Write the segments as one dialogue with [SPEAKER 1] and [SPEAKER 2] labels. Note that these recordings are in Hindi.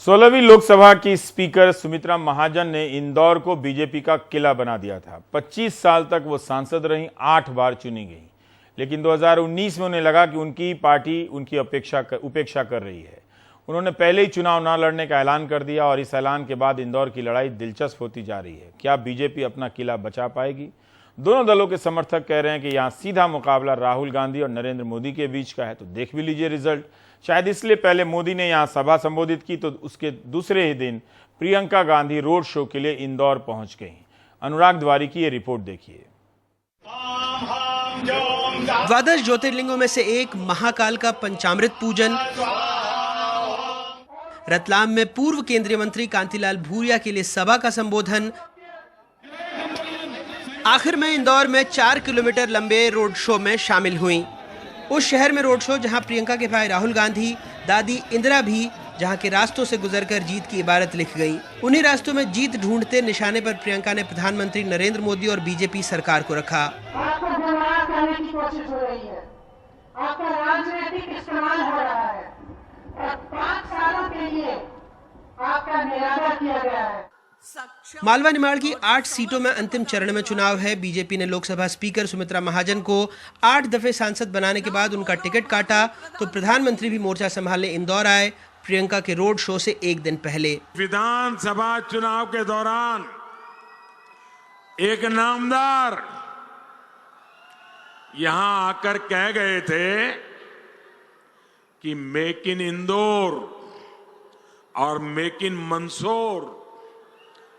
[SPEAKER 1] 16वीं लोकसभा की स्पीकर सुमित्रा महाजन ने इंदौर को बीजेपी का किला बना दिया था। 25 साल तक वो सांसद रहीं, 8 बार चुनी गई, लेकिन 2019 में उन्हें लगा कि उनकी पार्टी उनकी उपेक्षा कर रही है। उन्होंने पहले ही चुनाव न लड़ने का ऐलान कर दिया और इस ऐलान के बाद इंदौर की लड़ाई दिलचस्प होती जा रही है। क्या बीजेपी अपना किला बचा पाएगी? दोनों दलों के समर्थक कह रहे हैं कि यहाँ सीधा मुकाबला राहुल गांधी और नरेंद्र मोदी के बीच का है, तो देख भी लीजिए रिजल्ट। शायद इसलिए पहले मोदी ने यहाँ सभा संबोधित की तो उसके दूसरे ही दिन प्रियंका गांधी रोड शो के लिए इंदौर पहुंच गईं। अनुराग द्वारी की ये रिपोर्ट देखिए।
[SPEAKER 2] द्वादश ज्योतिर्लिंगों में से एक महाकाल का पंचामृत पूजन, रतलाम में पूर्व केंद्रीय मंत्री कांतिलाल भूरिया के लिए सभा का संबोधन, आखिर में इंदौर में 4 किलोमीटर लंबे रोड शो में शामिल हुई। उस शहर में रोड शो जहां प्रियंका के भाई राहुल गांधी, दादी इंदिरा भी जहां के रास्तों से गुजरकर जीत की इबारत लिख गई। उन्हीं रास्तों में जीत ढूंढते निशाने पर प्रियंका ने प्रधानमंत्री नरेंद्र मोदी और बीजेपी सरकार को रखा।
[SPEAKER 3] आपको गुमराह करने की कोशिश हो रही है, आपका राजनीतिक इस्तेमाल हो रहा है और 5 सालों के लिए आपका निराला किया गया है।
[SPEAKER 2] मालवा निमाड़ की 8 सीटों में अंतिम चरण में चुनाव है। बीजेपी ने लोकसभा स्पीकर सुमित्रा महाजन को 8 दफे सांसद बनाने के बाद उनका टिकट काटा तो प्रधानमंत्री भी मोर्चा संभालने इंदौर आए, प्रियंका के रोड शो से एक दिन पहले।
[SPEAKER 4] विधानसभा चुनाव के दौरान एक नामदार यहां आकर कह गए थे कि मेक इन इंदौर और make in Mandsaur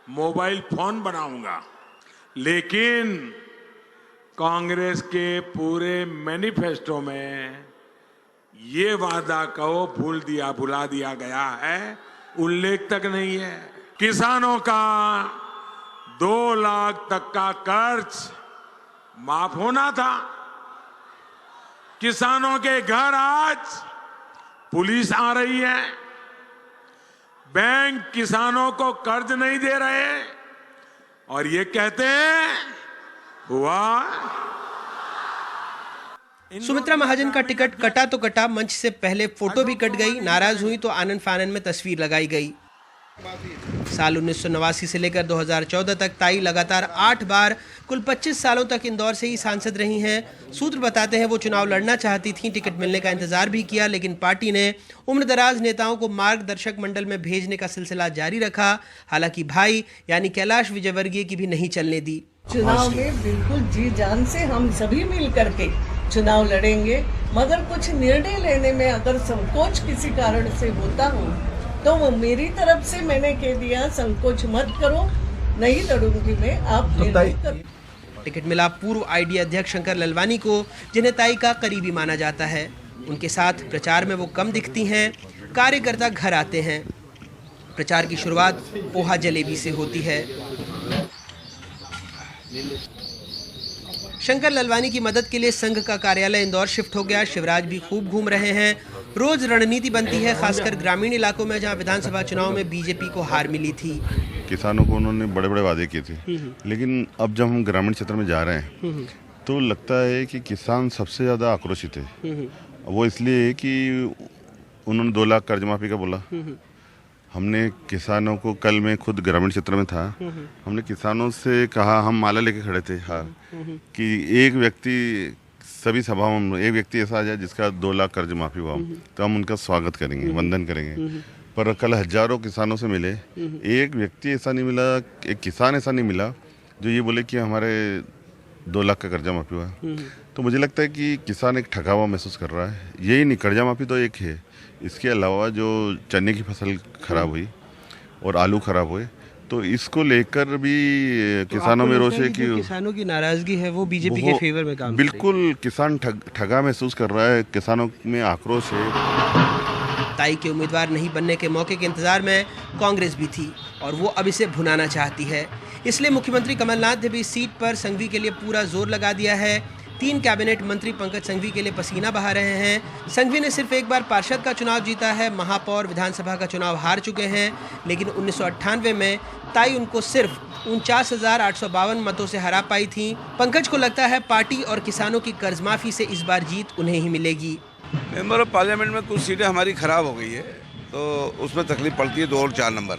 [SPEAKER 4] mobile phone बनाऊंगा, लेकिन कांग्रेस के पूरे मैनिफेस्टो में ये वादा को भुला दिया गया है, उल्लेख तक नहीं है। किसानों का 2 लाख तक का कर्ज माफ होना था। किसानों के घर आज पुलिस आ रही है, बैंक किसानों को कर्ज नहीं दे रहे और ये कहते हैं हुआ।
[SPEAKER 2] सुमित्रा महाजन का टिकट कटा तो कटा, मंच से पहले फोटो भी कट गई। नाराज हुई तो आनन फानन में तस्वीर लगाई गई। साल 1989 से लेकर 2014 तक ताई लगातार 8 बार कुल 25 सालों तक इंदौर से ही सांसद रही हैं। सूत्र बताते हैं वो चुनाव लड़ना चाहती थीं, टिकट मिलने का इंतजार भी किया, लेकिन पार्टी ने उम्रदराज नेताओं को मार्गदर्शक मंडल में भेजने का सिलसिला जारी रखा। हालांकि भाई यानी कैलाश विजयवर्गीय की भी नहीं चलने दी।
[SPEAKER 5] चुनाव में बिल्कुल जी जान से हम सभी मिल करके चुनाव लड़ेंगे, मगर कुछ निर्णय लेने में अगर संकोच किसी कारण से होता हो तो वो मेरी तरफ से मैंने कह दिया, संकोच मत करो, नहीं लड़ूंगी मैं, आप निर्णय करो।
[SPEAKER 2] टिकट मिला पूर्व आईडी अध्यक्ष शंकर ललवानी को, जिन्हें ताई का करीबी माना जाता है। उनके साथ प्रचार में वो कम दिखती हैं, कार्यकर्ता घर आते हैं। प्रचार की शुरुआत पोहा जलेबी से होती है। शंकर ललवानी की मदद के लिए संघ का कार्यालय इंदौर शिफ्ट हो गया। शिवराज भी खूब घूम रहे हैं। रोज रणनीति बनती है, खासकर ग्रामीण इलाकों में जहां विधानसभा चुनाव में बीजेपी को हार मिली थी।
[SPEAKER 6] किसानों को उन्होंने बड़े बड़े वादे किए थे, लेकिन अब जब हम ग्रामीण क्षेत्र में जा रहे हैं तो लगता है कि किसान सबसे ज़्यादा आक्रोशित है। वो इसलिए कि उन्होंने 2 लाख कर्ज माफी का बोला। हमने किसानों को, कल मैं खुद ग्रामीण क्षेत्र में था, हमने किसानों से कहा, हम माला लेके खड़े थे कि एक व्यक्ति, सभी सभाओं में एक व्यक्ति ऐसा आ जाए जिसका 2 लाख कर्ज माफी हुआ, तो हम उनका स्वागत करेंगे, वंदन करेंगे। पर कल हजारों किसानों से मिले, एक व्यक्ति ऐसा नहीं मिला, एक किसान ऐसा नहीं मिला जो ये बोले कि हमारे 2 लाख का कर्जा माफी हुआ। तो मुझे लगता है कि किसान एक ठगा हुआ महसूस कर रहा है। यही नहीं, कर्जा माफी तो एक है, इसके अलावा जो चने की फसल खराब हुई और आलू खराब हुए, तो इसको लेकर भी किसानों में रोष है कि
[SPEAKER 2] किसानों की नाराजगी है वो बीजेपी के फेवर में काम।
[SPEAKER 6] बिल्कुल, किसान ठगा महसूस कर रहा है, किसानों में आक्रोश है।
[SPEAKER 2] ताई के उम्मीदवार नहीं बनने के मौके के इंतजार में कांग्रेस भी थी और वो अब इसे भुनाना चाहती है। इसलिए मुख्यमंत्री कमलनाथ ने भी इस सीट पर संघवी के लिए पूरा जोर लगा दिया है। 3 कैबिनेट मंत्री पंकज संघवी के लिए पसीना बहा रहे हैं। संघवी ने सिर्फ एक बार पार्षद का चुनाव जीता है, महापौर, विधानसभा का चुनाव हार चुके हैं, लेकिन 1998 में ताई उनको सिर्फ 49,852 मतों से हरा पाई थी। पंकज को लगता है पार्टी और किसानों की कर्ज माफी से इस बार जीत उन्हें ही मिलेगी।
[SPEAKER 7] मेंबर ऑफ पार्लियामेंट में कुछ सीटें हमारी खराब हो गई है, तो उसमें तकलीफ पड़ती है 2 और 4 नंबर।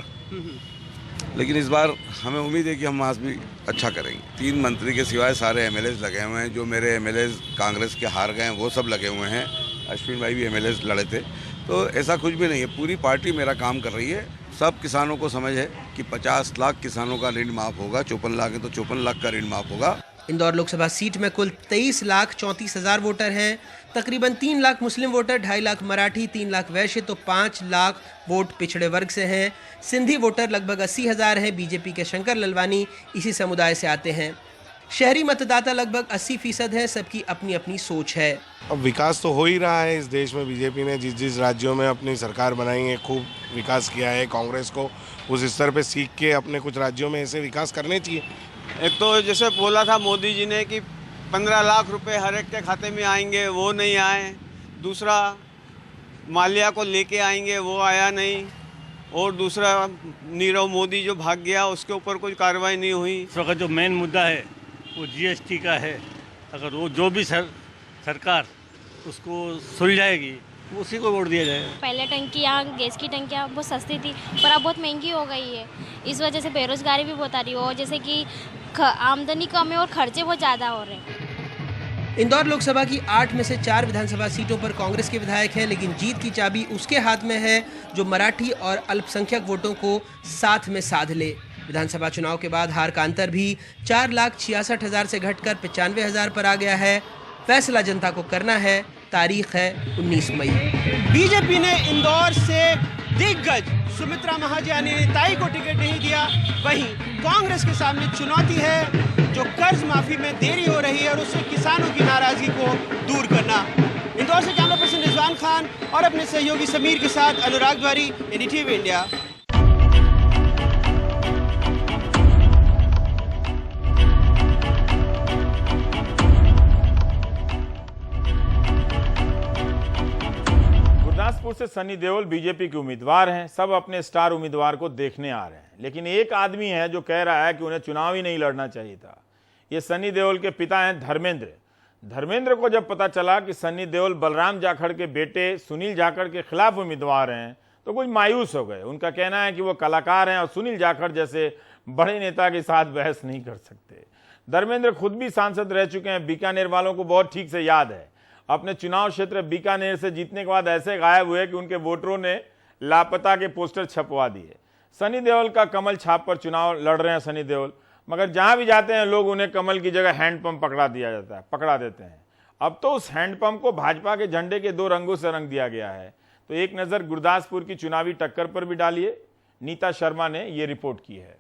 [SPEAKER 7] लेकिन इस बार हमें उम्मीद है कि हम आज भी अच्छा करेंगे। 3 मंत्री के सिवाय सारे एमएलएज लगे हुए हैं। जो मेरे एमएलएज कांग्रेस के हार गए हैं वो सब लगे हुए हैं। अश्विन भाई भी एमएलएज लड़े थे। तो ऐसा कुछ भी नहीं है, पूरी पार्टी मेरा काम कर रही है। सब किसानों को समझ है कि 50 लाख किसानों का ऋण माफ़ होगा, 54 लाख है तो 54 लाख का ऋण माफ़ होगा।
[SPEAKER 2] इंदौर लोकसभा सीट में कुल 23,34,000 वोटर हैं। तकरीबन 3 लाख मुस्लिम वोटर, 2.5 लाख मराठी, 3 लाख वैश्य तो 5 लाख वोट पिछड़े वर्ग से हैं। सिंधी वोटर लगभग 80,000 हैं। बीजेपी के शंकर ललवानी इसी समुदाय से आते हैं। शहरी मतदाता लगभग 80% हैं। सबकी अपनी अपनी सोच है।
[SPEAKER 8] अब विकास तो हो ही रहा है इस देश में। बीजेपी ने जिस राज्यों में अपनी सरकार बनाई है खूब विकास किया है। कांग्रेस को उस स्तर पे सीख के अपने कुछ राज्यों में ऐसे विकास करने चाहिए।
[SPEAKER 9] एक तो जैसे बोला था मोदी जी ने कि 15 लाख रुपए हर एक के खाते में आएंगे, वो नहीं आए। दूसरा माल्या को लेके आएंगे, वो आया नहीं। और दूसरा नीरव मोदी जो भाग गया उसके ऊपर कोई कार्रवाई नहीं हुई।
[SPEAKER 10] इस वक्त जो मेन मुद्दा है वो जीएसटी का है। अगर वो जो भी सरकार उसको सुलझाएगी उसी को वोट दिया जाएगा।
[SPEAKER 11] पहले टंकियाँ, गैस की टंकियाँ बहुत सस्ती थी पर अब बहुत महंगी हो गई है। इस वजह से बेरोजगारी भी बहुत आ रही है, जैसे कि आमदनी कम है और खर्चे बहुत ज़्यादा हो रहे हैं।
[SPEAKER 2] इंदौर लोकसभा की 8 में से 4 विधानसभा सीटों पर कांग्रेस के विधायक हैं, लेकिन जीत की चाबी उसके हाथ में है जो मराठी और अल्पसंख्यक वोटों को साथ में साध ले। विधानसभा चुनाव के बाद हार का अंतर भी 4,66,000 से घटकर 95,000 पर आ गया है। फैसला जनता को करना है। तारीख है 19 मई। बीजेपी ने इंदौर से दिग्गज सुमित्रा महाजन ने ताई को टिकट नहीं दिया। वहीं कांग्रेस के सामने चुनौती है जो कर्ज माफी में देरी हो रही है और उससे किसानों की नाराजगी को दूर करना। इंदौर से कैमरा पर्सन रिजवान खान और अपने सहयोगी समीर के साथ अनुराग द्वारी, NDTV इंडिया।
[SPEAKER 1] गुरदासपुर से सनी देओल बीजेपी के उम्मीदवार हैं। सब अपने स्टार उम्मीदवार को देखने आ रहे हैं, लेकिन एक आदमी है जो कह रहा है कि उन्हें चुनाव ही नहीं लड़ना चाहिए था। ये सनी देओल के पिता हैं धर्मेंद्र। धर्मेंद्र को जब पता चला कि सनी देओल बलराम जाखड़ के बेटे सुनील जाखड़ के खिलाफ उम्मीदवार हैं तो कुछ मायूस हो गए। उनका कहना है कि वो कलाकार हैं और सुनील जाखड़ जैसे बड़े नेता के साथ बहस नहीं कर सकते। धर्मेंद्र खुद भी सांसद रह चुके हैं। बीकानेर वालों को बहुत ठीक से याद है, अपने चुनाव क्षेत्र बीकानेर से जीतने के बाद ऐसे गायब हुए कि उनके वोटरों ने लापता के पोस्टर छपवा दिए। सनी देओल का कमल छाप पर चुनाव लड़ रहे हैं सनी देओल, मगर जहां भी जाते हैं लोग उन्हें कमल की जगह हैंडपंप पकड़ा देते हैं। अब तो उस हैंडपंप को भाजपा के झंडे के 2 रंगों से रंग दिया गया है। तो एक नजर गुरदासपुर की चुनावी टक्कर पर भी डालिए। नीता शर्मा ने ये रिपोर्ट की है।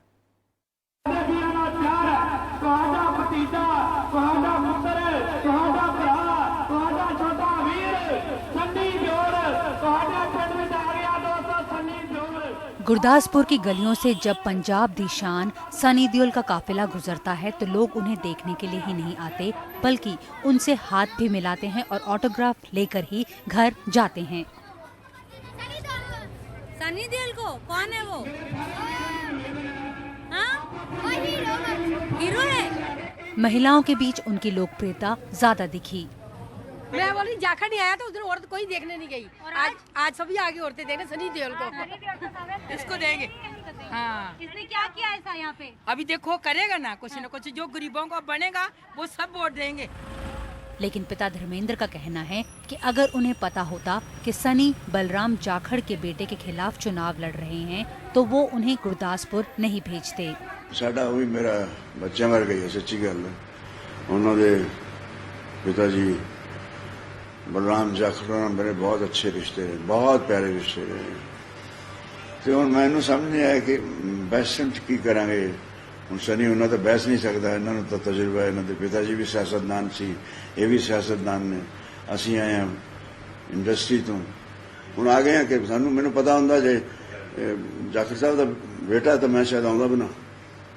[SPEAKER 12] गुरदासपुर की गलियों से जब पंजाब दी शान सनी देओल का काफिला गुजरता है तो लोग उन्हें देखने के लिए ही नहीं आते, बल्कि उनसे हाथ भी मिलाते हैं और ऑटोग्राफ लेकर ही घर जाते हैं।
[SPEAKER 11] सनी देओल को कौन है वो? हीरो है।
[SPEAKER 12] महिलाओं के बीच उनकी लोकप्रियता ज्यादा दिखी।
[SPEAKER 13] मैं बोली जाखड़ नहीं आया तो उधर औरत कोई देखने नहीं गई। आज सभी आगे औरतें देखने सनी देओल को। इसको देंगे। हाँ,
[SPEAKER 11] इसने क्या किया ऐसा यहाँ पे?
[SPEAKER 13] अभी देखो करेगा ना कुछ जो गरीबों को बनेगा वो सब वोट देंगे।
[SPEAKER 12] लेकिन पिता धर्मेंद्र का कहना है कि अगर उन्हें पता होता कि सनी बलराम जाखड़ के बेटे के खिलाफ चुनाव लड़ रहे हैं तो वो उन्हें गुरदासपुर नहीं भेजते।
[SPEAKER 14] साडा भी मेरा बच्चा मर गया, सच्ची गल है। उन्होंने पिताजी बलराम जाखड़ मेरे बहुत अच्छे रिश्ते रहे, बहुत प्यारे रिश्ते रहे। तो हम मैनू समझ नहीं आया कि बहस की करांगे। ਹੁਣ ਸਨੀ ਉਹਨਾਂ ਤਾਂ ਬਹਿਸ ਨਹੀਂ ਸਕਦਾ, ਇਹਨਾਂ ਨੂੰ ਤਾਂ ਤਜਰਬਾ ਹੈ। ਇਹਨਾਂ ਦੇ ਪਿਤਾ ਜੀ ਵੀ ਸਿਆਸਤਦਾਨ ਸੀ, ਇਹ ਵੀ ਸਿਆਸਤਦਾਨ ਨੇ। ਅਸੀਂ ਆਏ ਹਾਂ ਇੰਡਸਟਰੀ ਤੋਂ, ਹੁਣ ਆ ਗਏ ਹਾਂ ਕਿ ਸਾਨੂੰ ਮੈਨੂੰ ਪਤਾ ਹੁੰਦਾ ਜੇ ਜਾਖੜ ਸਾਹਿਬ ਦਾ ਬੇਟਾ ਤਾਂ ਮੈਂ ਸ਼ਾਇਦ ਆਉਂਦਾ ਵੀ ਨਾ।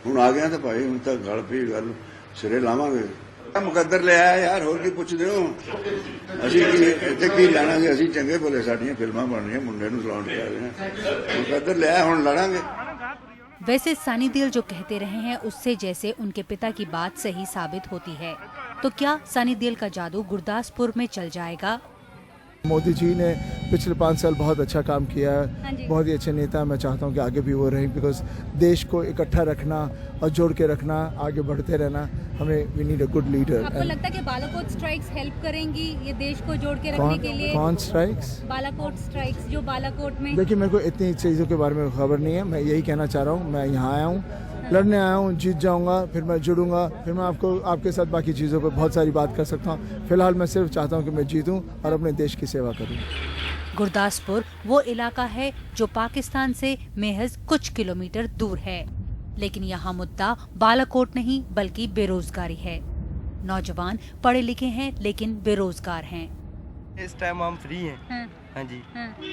[SPEAKER 14] ਹੁਣ ਆ ਗਏ ਤਾਂ ਭਾਈ ਹੁਣ ਤਾਂ ਗੱਲ ਪਈ, ਗੱਲ ਸਿਰੇ ਲਾਵਾਂਗੇ। ਮੁਕੱਦਰ ਲਿਆ ਯਾਰ, ਹੋਰ ਕੀ ਪੁੱਛਦੇ ਹੋ? ਅਸੀਂ ਇੱਥੇ ਕੀ ਲੈਣਾ ਸੀ? ਅਸੀਂ ਚੰਗੇ ਭਲੇ, ਸਾਡੀਆਂ ਫਿਲਮਾਂ ਬਣ ਰਹੀਆਂ, ਮੁੰਡੇ ਨੂੰ ਸਲਾਉਣ ਜਾ ਰਹੇ ਹਾਂ। ਮੁਕੱਦਰ ਲਿਆ, ਹੁਣ ਲੜਾਂਗੇ।
[SPEAKER 12] वैसे सनी देओल जो कहते रहे हैं उससे जैसे उनके पिता की बात सही साबित होती है, तो क्या सनी देओल का जादू गुरदासपुर में चल जाएगा?
[SPEAKER 15] मोदी जी ने पिछले 5 साल बहुत अच्छा काम किया है, बहुत ही अच्छे नेता। मैं चाहता हूं कि आगे भी वो रहें, बिकॉज देश को इकट्ठा रखना और जोड़ के रखना, आगे बढ़ते रहना, हमें we need a good leader.
[SPEAKER 12] आपको लगता है कि बालाकोट स्ट्राइक्स हेल्प करेंगी ये देश को जोड़ के रखने के लिए?
[SPEAKER 15] कौन स्ट्राइक्स?
[SPEAKER 12] बालाकोट स्ट्राइक्स जो बालाकोट में।
[SPEAKER 15] देखिए, मेरे को इतनी चीज़ों के बारे में खबर नहीं है। मैं यही कहना चाह रहा हूँ, मैं यहाँ आया हूँ, लड़ने आया हूँ, जीत जाऊंगा, फिर मैं जुड़ूंगा, फिर मैं आपके साथ बाकी चीज़ों पर बहुत सारी बात कर सकता हूँ। फिलहाल मैं सिर्फ चाहता हूँ कि मैं जीतूं और अपने देश की सेवा करूँ।
[SPEAKER 12] गुरदासपुर वो इलाका है जो पाकिस्तान से महज कुछ किलोमीटर दूर है, लेकिन यहाँ मुद्दा बालाकोट नहीं बल्कि बेरोजगारी है। नौजवान पढ़े लिखे हैं लेकिन बेरोजगार हैं।
[SPEAKER 16] इस टाइम हम फ्री हैं। हाँ जी।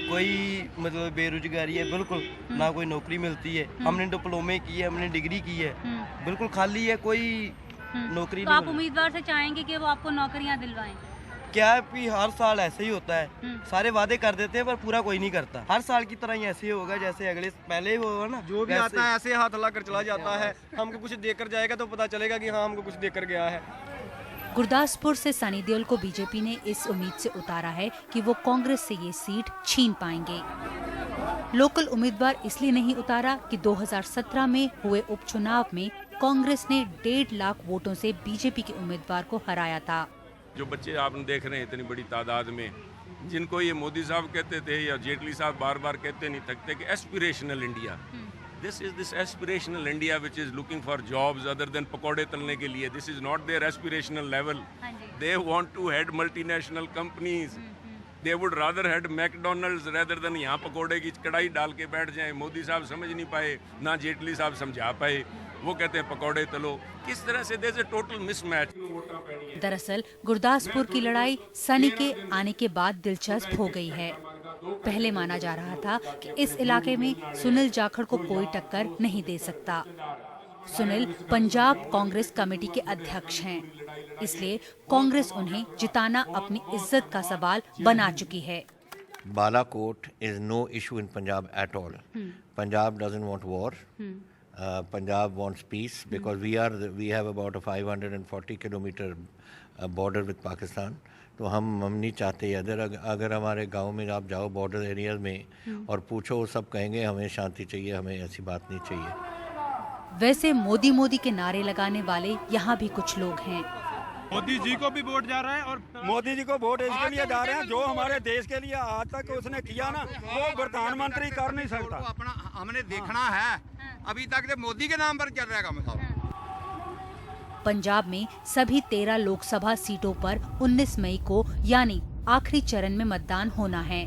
[SPEAKER 16] कोई मतलब बेरोजगारी है बिल्कुल, ना कोई नौकरी मिलती है। हमने डिप्लोमे की है, हमने डिग्री की है, बिल्कुल खाली है, कोई नौकरी
[SPEAKER 12] तो
[SPEAKER 16] नहीं।
[SPEAKER 12] आप उम्मीदवार से चाहेंगे कि वो आपको नौकरियां दिलवाएं?
[SPEAKER 16] क्या है कि हर साल ऐसे ही होता है, सारे वादे कर देते हैं पर पूरा कोई नहीं करता। हर साल की तरह ही ऐसे ही होगा जैसे अगले पहले ही होगा ना।
[SPEAKER 9] जो भी आता है ऐसे हाथ हिला कर चला जाता है। हमको कुछ देकर जाएगा तो पता चलेगा कि हाँ हमको कुछ देकर गया है।
[SPEAKER 12] गुरदासपुर से सनी देओल को बीजेपी ने इस उम्मीद से उतारा है कि वो कांग्रेस से ये सीट छीन पाएंगे। लोकल उम्मीदवार इसलिए नहीं उतारा कि 2017 में हुए उपचुनाव में कांग्रेस ने 1.5 लाख वोटों से बीजेपी के उम्मीदवार को हराया था।
[SPEAKER 4] जो बच्चे आपने देख रहे हैं इतनी बड़ी तादाद में, जिनको ये मोदी साहब कहते थे या जेटली साहब बार बार कहते नहीं थकते कि aspirational India, this is this aspirational India which is looking for jobs other than पकौड़े तलने के लिए. This is not their aspirational level. They want to head multinational companies. They would rather head McDonald's rather than यहाँ पकौड़े की कढ़ाई डाल के बैठ जाएं. मोदी साहब समझ नहीं पाए, ना जेटली साहब समझा पाए. वो कहते हैं पकौड़े तलो. किस तरह से there's a total mismatch.
[SPEAKER 12] दरअसल गुरदासपुर की लड़ाई सनी के आने के बाद दिलचस्प हो गई है। पहले माना जा रहा था कि इस इलाके में सुनील जाखड़ को कोई टक्कर नहीं दे सकता। सुनील पंजाब कांग्रेस कमेटी के अध्यक्ष हैं, इसलिए कांग्रेस उन्हें जिताना अपनी इज्जत का सवाल बना चुकी है।
[SPEAKER 17] Balakot is no issue in Punjab at all. Punjab doesn't want war. Punjab wants peace because we have about a 540 kilometer border with Pakistan. तो हम नहीं चाहते अगर हमारे गांव में आप जाओ बॉर्डर एरिया में और पूछो, वो सब कहेंगे हमें शांति चाहिए, हमें ऐसी बात नहीं चाहिए।
[SPEAKER 12] वैसे मोदी मोदी के नारे लगाने वाले यहाँ भी कुछ लोग हैं।
[SPEAKER 18] मोदी जी को भी वोट जा रहा है और मोदी जी को वोट इसके लिए जा रहे हैं जो हमारे देश के लिए आज तक उसने किया ना, वो प्रधानमंत्री कर नहीं सकता।
[SPEAKER 19] अपना हमने देखना है, अभी तक तो मोदी के नाम पर चल रहा है काम।
[SPEAKER 12] पंजाब में सभी 13 लोकसभा सीटों पर 19 मई को यानी आखिरी चरण में मतदान होना है।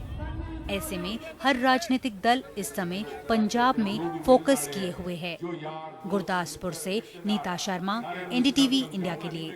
[SPEAKER 12] ऐसे में हर राजनीतिक दल इस समय पंजाब में फोकस किए हुए है। गुरदासपुर से नीता शर्मा, NDTV इंडिया के लिए।